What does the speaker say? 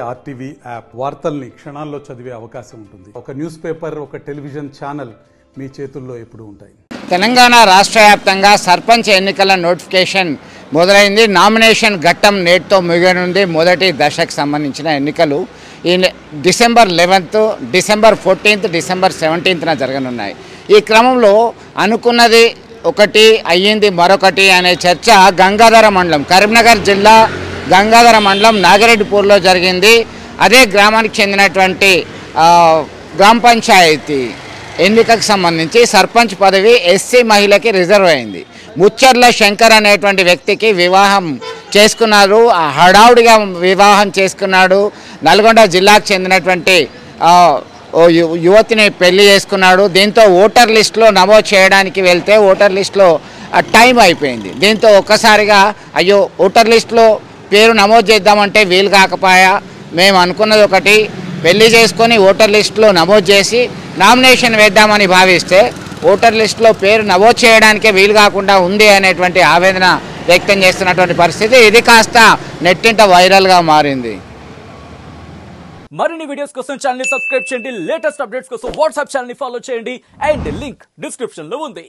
RTV app వార్తల్ని క్షణాల్లో చదివే అవకాశం ఉంటుంది. ఒక న్యూస్ పేపర్, ఒక టెలివిజన్ ఛానల్ మీ చేతుల్లో ఎప్పుడూ ఉంటాయి. తెలంగాణ రాష్ట్ర వ్యాప్తంగా సర్పంచ్ ఎన్నికల నోటిఫికేషన్ మొదలైంది. నామినేషన్ ఘట్టం నేటితో ముగియనుంది. మొదటి దశకు సంబంధించిన ఎన్నికలు ఈ December 11th, December 14th, December 17th జరగనున్నాయి. ఈ క్రమంలో అనుకున్నది ఒకటి అయ్యింది మరొకటి అనే చర్చ గంగాధర మండలం, కరీంనగర్ జిల్లా గంగాధర మండలం నాగిరెడ్డిపూర్లో జరిగింది. అదే గ్రామానికి చెందినటువంటి గ్రామ పంచాయతీ ఎన్నికకు సంబంధించి సర్పంచ్ పదవి ఎస్సీ మహిళకి రిజర్వ్ అయింది. ముచ్చర్ల శంకర్ అనేటువంటి వ్యక్తికి వివాహం చేసుకున్నారు. హడావుడిగా వివాహం చేసుకున్నాడు. నల్గొండ జిల్లాకు చెందినటువంటి యువతిని పెళ్లి చేసుకున్నాడు. దీంతో ఓటర్ లిస్టులో నమోదు చేయడానికి వెళ్తే ఓటర్ లిస్టులో టైం అయిపోయింది. దీంతో ఒక్కసారిగా అయ్యో ఓటర్ లిస్టులో పేరు నమోదు చేద్దామంటే వీలు కాకపోయా, మేము అనుకున్నది ఒకటి, పెళ్లి చేసుకొని ఓటర్ లిస్టులో నమోదు చేసి నామినేషన్ వేద్దామని భావిస్తే ఓటర్ లిస్టులో పేరు నమోదు చేయడానికే వీలు కాకుండా ఉంది అనేటువంటి ఆవేదన వ్యక్తం చేస్తున్నటువంటి పరిస్థితి. ఇది కాస్త నెట్టింట వైరల్గా మారింది. మరిన్ని వీడియోస్ కోసం ఛానల్ ని సబ్స్క్రైబ్ చేయండి. లేటెస్ట్ అప్డేట్స్ కోసం వాట్సాప్ ఛానల్ ని ఫాలో చేయండి. అండ్ లింక్ డిస్క్రిప్షన్ లో ఉంది.